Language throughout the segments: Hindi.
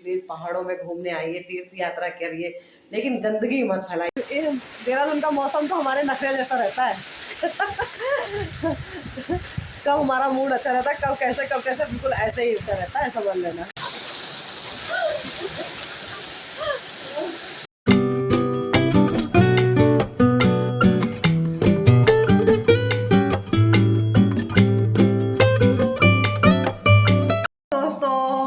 प्लीज पहाड़ों में घूमने आइए, तीर्थ यात्रा करिए, लेकिन गंदगी मत फैलाइए। देहरादून का मौसम तो हमारे नखरे जैसा रहता है। कब हमारा मूड अच्छा रहता है, कब कैसे बिल्कुल ऐसे ही अच्छा रहता है, समझ लेना।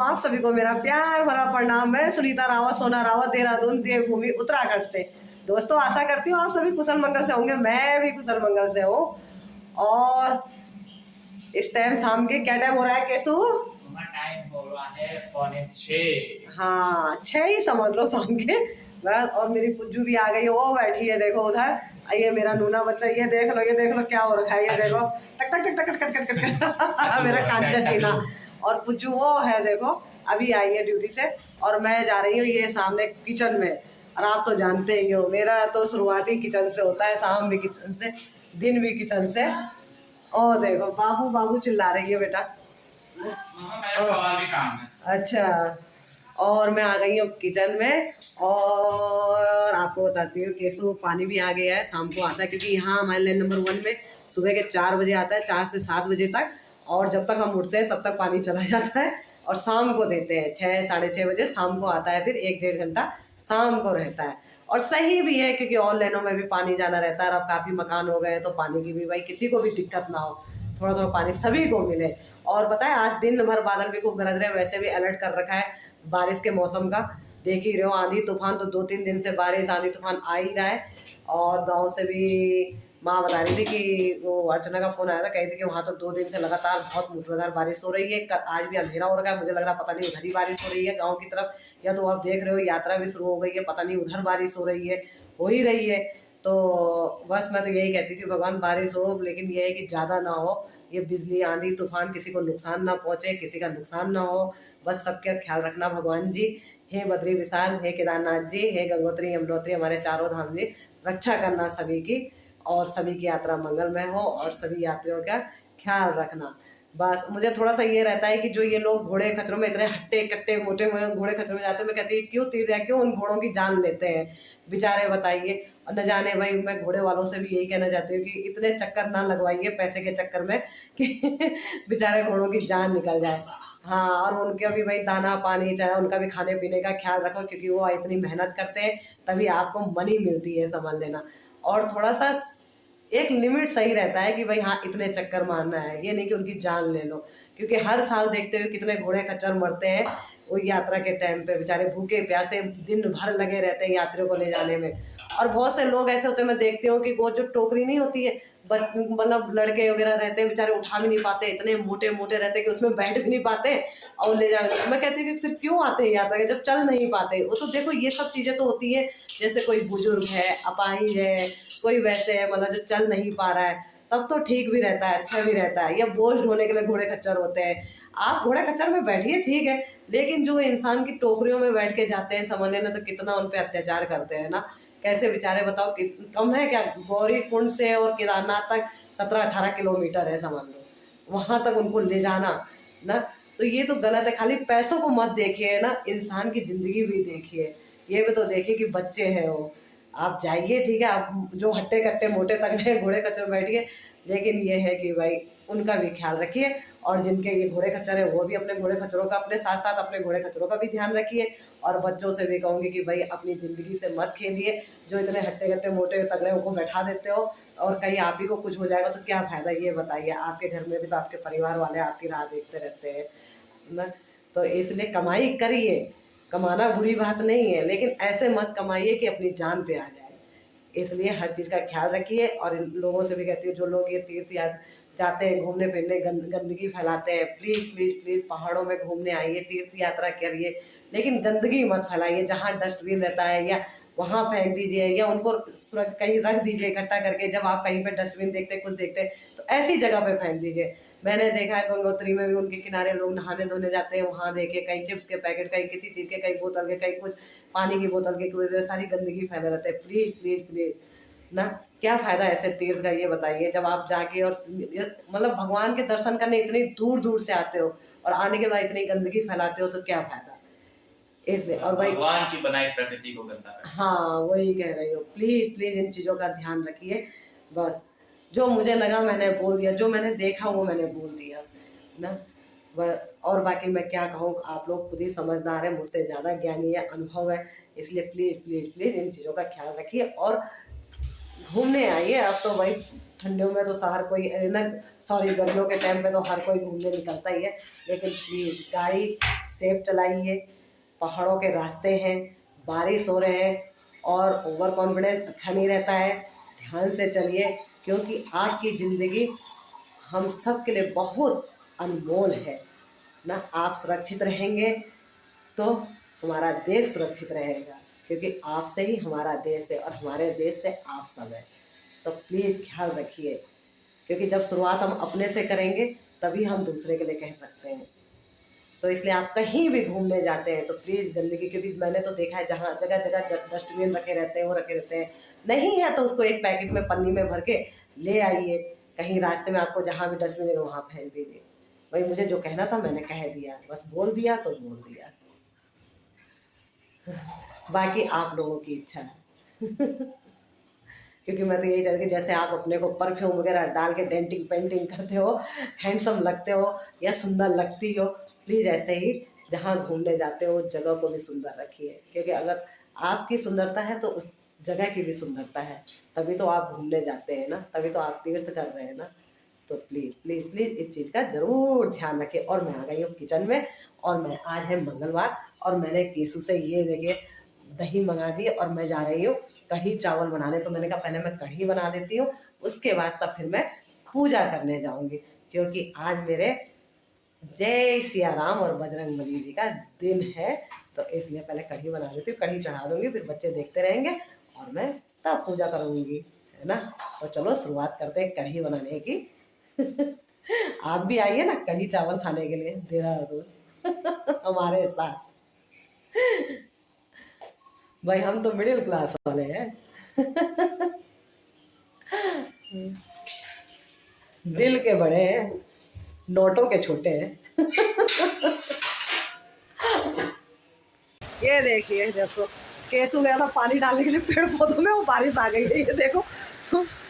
आप सभी को मेरा प्यार भरा प्रणाम। मैं सुनीता रावत, सोना रावत, देहरादून देवभूमि उत्तराखंड से। दोस्तों, आशा करती हूँ आप सभी कुशल मंगल से होंगे। मैं भी कुशल मंगल से हूँ। और इस टाइम शाम के क्या टाइम हो रहा है केसु? टाइम हो रहा है 6:45। हाँ, 6 ही समझ लो शाम के बस। और मेरी पुज्जू भी आ गई है, वो बैठी है देखो उधर। ये मेरा नूना बच्चा, ये देख लो क्या हो रखा है, ये देखो टक टक टक टक टक टक टक मेरा कांचा चीना। और पुज्जू वो है देखो, अभी आई है ड्यूटी से। और मैं जा रही हूँ ये सामने किचन में। और आप तो जानते ही हो, मेरा तो शुरुआती किचन से होता है, शाम भी किचन से, दिन भी किचन से। और देखो बाबू बाबू चिल्ला रही है बेटा। अच्छा, और मैं आ गई हूँ किचन में। और आपको बताती हूँ केसु पानी भी आ गया है, शाम को आता है, क्योंकि यहाँ हमारे लाइन नंबर 1 में सुबह के 4 बजे आता है, 4 से 7 बजे तक। और जब तक हम उठते हैं तब तक पानी चला जाता है। और शाम को देते हैं 6 साढ़े 6 बजे शाम को आता है, फिर 1 डेढ़ घंटा शाम को रहता है। और सही भी है, क्योंकि और लाइनों में भी पानी जाना रहता है। अब काफ़ी मकान हो गए हैं तो पानी की भी भाई किसी को भी दिक्कत ना हो, थोड़ा थोड़ा पानी सभी को मिले। और बताएं, आज दिन भर बादल भी खूब गरज रहे, वैसे भी अलर्ट कर रखा है बारिश के मौसम का। देख ही रहे हो, आंधी तूफान तो 2-3 दिन से बारिश आंधी तूफान आ ही रहा है। और गांव से भी माँ बता रही थी कि वो अर्चना का फ़ोन आया था, कही थी कि वहाँ तो 2 दिन से लगातार बहुत मूसलाधार बारिश हो रही है। आज भी अंधेरा हो रखा है, मुझे लग रहा पता नहीं उधर ही बारिश हो रही है गाँव की तरफ, या तो आप देख रहे हो यात्रा भी शुरू हो गई है, पता नहीं उधर बारिश हो रही है, हो ही रही है। तो बस मैं तो यही कहती कि भगवान बारिश हो, लेकिन ये है कि ज़्यादा ना हो। ये बिजली आंधी तूफान किसी को नुकसान ना पहुँचे, किसी का नुकसान ना हो, बस सबका ख्याल रखना भगवान जी। हे बद्री विशाल, हे केदारनाथ जी, हे गंगोत्री यमुनोत्री, हमारे चारों धाम जी, रक्षा करना सभी की। और सभी की यात्रा मंगलमय हो, और सभी यात्रियों का ख्याल रखना। बस मुझे थोड़ा सा ये रहता है कि जो ये लोग घोड़े खच्चरों में इतने हट्टे कट्टे मोटे घोड़े खच्चरों में जाते हैं, मैं कहती हूँ क्यों तीर जाए, क्यों उन घोड़ों की जान लेते हैं बेचारे, बताइए। और न जाने भाई, मैं घोड़े वालों से भी यही कहना चाहती हूँ कि इतने चक्कर ना लगवाइए पैसे के चक्कर में कि बेचारे घोड़ों की जान निकल जाए। हाँ, और उनके भी भाई दाना पानी, चाहे उनका भी खाने पीने का ख्याल रखो, क्योंकि वो इतनी मेहनत करते हैं, तभी आपको मनी मिलती है, समझ लेना। और थोड़ा सा एक लिमिट सही रहता है कि भाई हाँ, इतने चक्कर मारना है, ये नहीं कि उनकी जान ले लो। क्योंकि हर साल देखते हुए कितने घोड़े खच्चर मरते हैं वो यात्रा के टाइम पे, बेचारे भूखे प्यासे दिन भर लगे रहते हैं यात्रियों को ले जाने में। और बहुत से लोग ऐसे होते हैं, मैं देखती हूँ कि वो जो टोकरी नहीं होती है, बस मतलब लड़के वगैरह रहते हैं बेचारे, उठा भी नहीं पाते, इतने मोटे मोटे रहते हैं कि उसमें बैठ भी नहीं पाते और ले जाने। मैं कहती हूँ कि फिर क्यों आते हैं यात्रा के, जब चल नहीं पाते। वो तो देखो ये सब चीज़ें तो होती है, जैसे कोई बुजुर्ग है, अपाहिज है, कोई वैसे है, मतलब जो चल नहीं पा रहा है, तब तो ठीक भी रहता है, अच्छा भी रहता है। या बोझ ढोने के लिए घोड़े खच्चर होते हैं, आप घोड़े खच्चर में बैठिए ठीक है, लेकिन जो इंसान की टोकरियों में बैठ के जाते हैं, समझ लेना तो कितना उन पर अत्याचार करते हैं ना। कैसे बेचारे, बताओ कि कम है क्या? गौरी कुंड से और केदारनाथ तक 17-18 किलोमीटर है, समझ लो, वहाँ तक उनको ले जाना ना। तो ये तो गलत है। खाली पैसों को मत देखिए ना, इंसान की ज़िंदगी भी देखिए, ये भी तो देखिए कि बच्चे हैं वो। आप जाइए ठीक है, आप जो हट्टे कट्टे मोटे तगड़े घोड़े खच्चर में बैठिए, लेकिन ये है कि भाई उनका भी ख्याल रखिए। और जिनके ये घोड़े खच्चर है वो भी अपने घोड़े खच्चरों का, अपने साथ साथ अपने घोड़े खच्चरों का भी ध्यान रखिए। और बच्चों से भी कहूँगी कि भाई अपनी ज़िंदगी से मत खेलिए, जो इतने हट्टे कट्टे मोटे तगड़े उनको बैठा देते हो, और कहीं आप ही को कुछ हो जाएगा तो क्या फ़ायदा, ये बताइए। आपके घर में भी तो आपके परिवार वाले आपकी राह देखते रहते हैं ना। तो इसलिए कमाई करिए, कमाना बुरी बात नहीं है, लेकिन ऐसे मत कमाइए कि अपनी जान पे आ जाए। इसलिए हर चीज़ का ख्याल रखिए। और इन लोगों से भी कहती हूँ, जो लोग ये तीर्थ यात्रा जाते हैं घूमने फिरने, गंदगी फैलाते हैं, प्लीज़ प्लीज़ प्लीज़ पहाड़ों में घूमने आइए, तीर्थ यात्रा करिए, लेकिन गंदगी मत फैलाइए। जहाँ डस्टबिन रहता है या वहाँ फेंक दीजिए, या उनको कहीं रख दीजिए इकट्ठा करके। जब आप कहीं पे डस्टबिन देखते कुछ देखते तो ऐसी जगह पे फेंक दीजिए। मैंने देखा है गंगोत्री में भी उनके किनारे लोग नहाने धोने जाते हैं, वहाँ देखे कहीं चिप्स के पैकेट, कहीं किसी चीज़ के, कहीं बोतल के, कहीं कुछ पानी की बोतल के, कुछ सारी गंदगी फैले रहते हैं। प्लीज़ प्लीज़ प्लीज़ ना, क्या फ़ायदा ऐसे तीर्थ का, ये बताइए। जब आप जाके और मतलब भगवान के दर्शन करने इतनी दूर दूर से आते हो और आने के बाद इतनी गंदगी फैलाते हो, तो क्या फ़ायदा। इसलिए। और भाई भगवान की बनाई प्रकृति को गंदा कर। हाँ वही कह रही हूँ, प्लीज प्लीज इन चीज़ों का ध्यान रखिए। बस जो मुझे लगा मैंने बोल दिया, जो मैंने देखा वो मैंने बोल दिया ना। और बाकी मैं क्या कहूँ, आप लोग खुद ही समझदार हैं, मुझसे ज़्यादा ज्ञानी है, अनुभव है, इसलिए प्लीज प्लीज प्लीज इन चीज़ों का ख्याल रखिए और घूमने आइए। अब तो भाई ठंडियों में तो हर कोई ना, सॉरी गर्मियों के टाइम पे तो हर कोई घूमने निकलता ही है, लेकिन प्लीज गाड़ी सेफ चलाइए। पहाड़ों के रास्ते हैं, बारिश हो रहे हैं और ओवर कॉन्फिडेंस अच्छा नहीं रहता है। ध्यान से चलिए क्योंकि आपकी ज़िंदगी हम सब के लिए बहुत अनमोल है ना। आप सुरक्षित रहेंगे तो हमारा देश सुरक्षित रहेगा, क्योंकि आपसे ही हमारा देश है और हमारे देश से आप सब है। तो प्लीज़ ख्याल रखिए, क्योंकि जब शुरुआत हम अपने से करेंगे तभी हम दूसरे के लिए कह सकते हैं। तो इसलिए आप कहीं भी घूमने जाते हैं तो प्लीज़ गंदगी, क्योंकि मैंने तो देखा है जहाँ जगह जगह डस्टबिन रखे रहते हैं, वो रखे रहते हैं। नहीं है तो उसको एक पैकेट में पन्नी में भर के ले आइए, कहीं रास्ते में आपको जहाँ भी डस्टबिन है वहाँ फेंक दीजिए। भाई मुझे जो कहना था मैंने कह दिया, बस बोल दिया तो बोल दिया, बाकी आप लोगों की इच्छा है। क्योंकि मैं तो यही चाहती कि जैसे आप अपने को परफ्यूम वगैरह डाल के डेंटिंग पेंटिंग करते हो, हैंडसम लगते हो या सुंदर लगती हो, प्लीज़ ऐसे ही जहाँ घूमने जाते हो उस जगह को भी सुंदर रखिए, क्योंकि अगर आपकी सुंदरता है तो उस जगह की भी सुंदरता है, तभी तो आप घूमने जाते हैं ना, तभी तो आप तीर्थ कर रहे हैं ना। तो प्लीज़ प्लीज़ प्लीज़ इस चीज़ का ज़रूर ध्यान रखिए। और मैं आ गई हूँ किचन में, और मैं आज है मंगलवार और मैंने केसू से ये देखिए दही मंगा दी और मैं जा रही हूँ कढ़ी चावल बनाने। तो मैंने कहा पहले मैं कढ़ी बना देती हूँ, उसके बाद तब फिर मैं पूजा करने जाऊँगी, क्योंकि आज मेरे जय सिया राम और बजरंग बली जी का दिन है। तो इसलिए पहले कढ़ी बना देती हूँ, कढ़ी चढ़ा दूँगी, फिर बच्चे देखते रहेंगे और मैं तब पूजा करूँगी, है ना। तो चलो शुरुआत करते हैं कढ़ी बनाने की। आप भी आइए ना कढ़ी चावल खाने के लिए देहरादून हमारे साथ। भाई हम तो मिडिल क्लास वाले हैं। दिल के बड़े हैं, नोटों के छोटे हैं। ये देखिए, देखो केसू गया था पानी डालने के लिए पेड़ पौधों में, वो बारिश आ गई है। ये देखो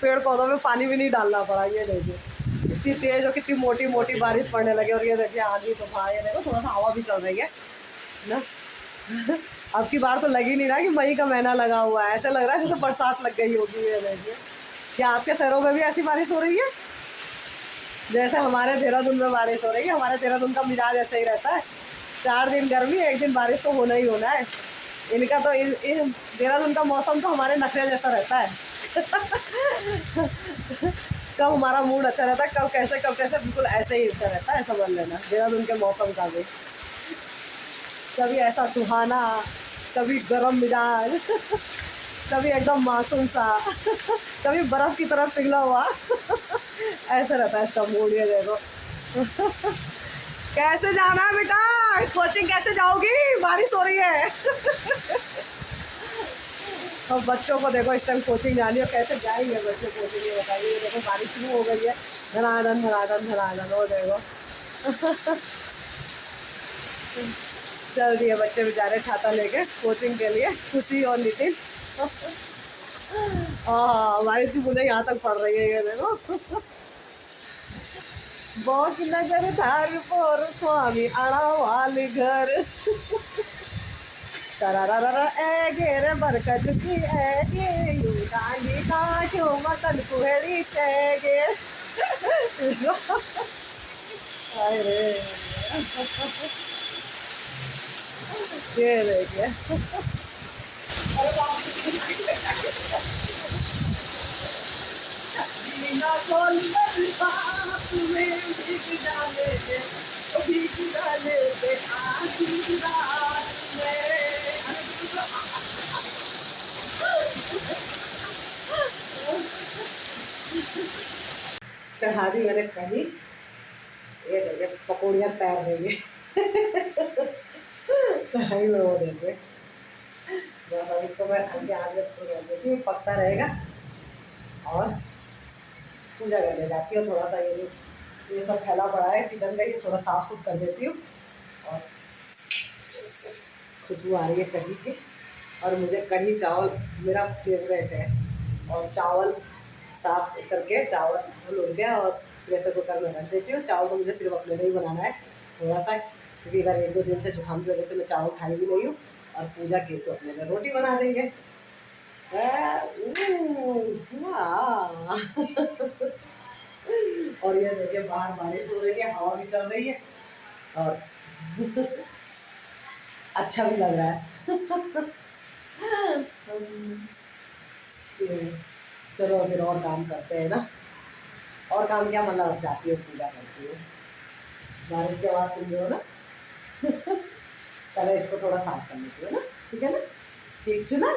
पेड़ पौधों में पानी भी नहीं डालना पड़ा। ये देखिए कितनी तेज और कितनी मोटी मोटी बारिश पड़ने लगी। और ये देखिए आंधी तूफान, ये देखो थोड़ा सा हवा भी चल रही है ना। अब की बार तो लग ही नहीं रहा कि मई का महीना लगा हुआ है, ऐसा लग रहा है जैसे बरसात लग गई होगी। ये देखिए, क्या आपके शहरों में भी ऐसी बारिश हो रही है जैसे हमारे देहरादून में बारिश हो रही है? हमारे देहरादून का मिजाज ऐसे ही रहता है, 4 दिन गर्मी 1 दिन बारिश तो होना ही होना है। इनका तो देहरादून का मौसम तो हमारे नखरे जैसा रहता है। कब हमारा मूड अच्छा रहता है, कब कैसे बिल्कुल ऐसे ही अच्छा रहता है, समझ लेना देहरादून के मौसम का भी। कभी ऐसा सुहाना, कभी गर्म मिजाज, कभी एकदम मासूम सा, कभी बर्फ़ की तरह पिघला हुआ। ऐसा रहता है इसका मूड। ये देखो कैसे जाना है बेटा, कोचिंग कैसे जाओगी, बारिश हो रही है। और बच्चों को देखो इस टाइम कोचिंग जानी है, कैसे जाएंगे बच्चे कोचिंग, ये बताइए। ये देखो बारिश शुरू हो गई है, धनाधन धनाधन धनाधन। वो देखो चल दिए बच्चे बेचारे छाता लेके कोचिंग के लिए, खुशी और नितिन। हाँ बारिश की बूंदें यहाँ तक पड़ रही है। ये देखो बहुत नगर धार पर स्वामी अड़ावाल घर। तरररर ए घेर बरकत की ए गे यू डाली काशो मतन कुहड़ी छेगे। अरे ये देखिए बिना कोल बाप में भीग डाले थे आधी रात में। चढ़ा दी मैंने कढ़ी, ये देखिए पकौड़ियाँ तैर रही है। कढ़ाई में वो देखिए, बस अब इसको मैं आगे आगे देती हूँ, पकता रहेगा और पूजा करने जाती हूँ। थोड़ा सा ये सब फैला पड़ा है किचन का, ये थोड़ा साफ सुथ कर देती हूँ और खुशबू आ रही है कढ़ी की। और मुझे कढ़ी चावल मेरा फेवरेट है। और चावल साफ करके चावल धुल गया और प्रेशर कुकर में रख देती हूँ। चावल तो मुझे सिर्फ अपने लिए ही बनाना है थोड़ा सा, क्योंकि इधर 1-2 दिन से जुकाम की वजह से मैं चावल खाई भी नहीं हूँ। और पूजा केसु अपने लिए रोटी बना देंगे। वाह। और ये देखिए बाहर बारिश हो रही है, हवा भी चल रही है और अच्छा भी लग रहा है। चलो फिर और काम करते हैं ना। और काम क्या, मतलब जाती हूँ पूजा करती हूँ। बारिश की आवाज़ सुन रहे हो ना। पहले इसको थोड़ा साफ कर लेती हूँ ना, ठीक है ना। ठीक छे ना,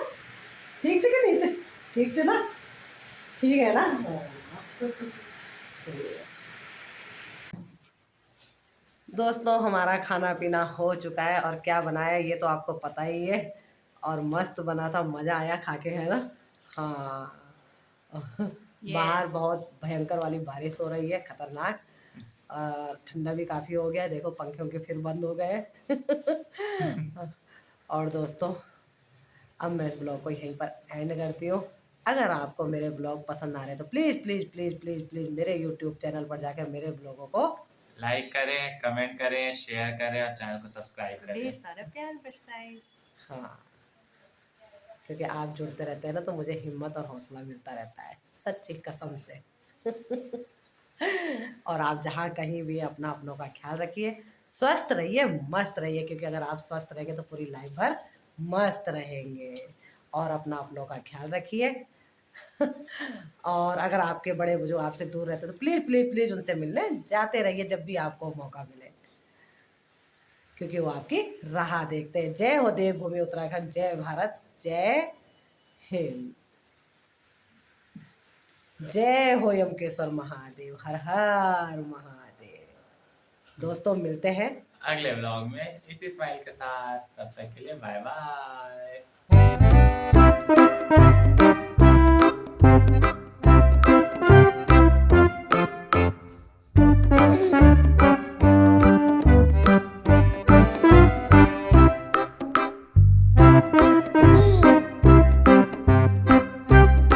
ठीक छे कि नहीं छे, ठीक छे ना, ठीक है ना। दोस्तों हमारा खाना पीना हो चुका है और क्या बनाया ये तो आपको पता ही है। और मस्त बना था, मज़ा आया खा के, है ना। हाँ। बाहर Yes. बहुत भयंकर वाली बारिश हो रही है, खतरनाक। ठंडा भी काफ़ी हो गया है, देखो पंखे उनके फिर बंद हो गए। और दोस्तों अब मैं इस ब्लॉग को यहीं पर एंड करती हूँ। अगर आपको मेरे ब्लॉग पसंद आ रहे हैं तो please please please please please मेरे यूट्यूब चैनल पर जाकर मेरे ब्लॉगों को लाइक करें, कमेंट करें, शेयर करें और चैनल को सब्सक्राइब करें। ढेर सारा प्यार बरसाए। हाँ, क्योंकि आप जुड़ते रहते हैं ना तो मुझे हिम्मत और हौसला मिलता रहता है, सच्ची कसम से। और आप जहाँ कहीं भी अपना अपनों का ख्याल रखिए, स्वस्थ रहिए, मस्त रहिए, क्योंकि अगर आप स्वस्थ रहेंगे तो पूरी लाइफ भर मस्त रहेंगे। और अपना अपनों का ख्याल रखिए। और अगर आपके बड़े बुजुर्ग आपसे दूर रहते तो प्लीज़ प्लीज़ प्लीज़ उनसे मिलने जाते रहिए जब भी आपको मौका मिले, क्योंकि वो आपकी राह देखते हैं। जय हो देवभूमि उत्तराखंड, जय भारत, जय हिंद, जय हो यमकेश्वर महादेव, हर हर महादेव। दोस्तों मिलते हैं अगले ब्लॉग में इसी स्माइल के साथ, तब तक के लिए बाय बाय।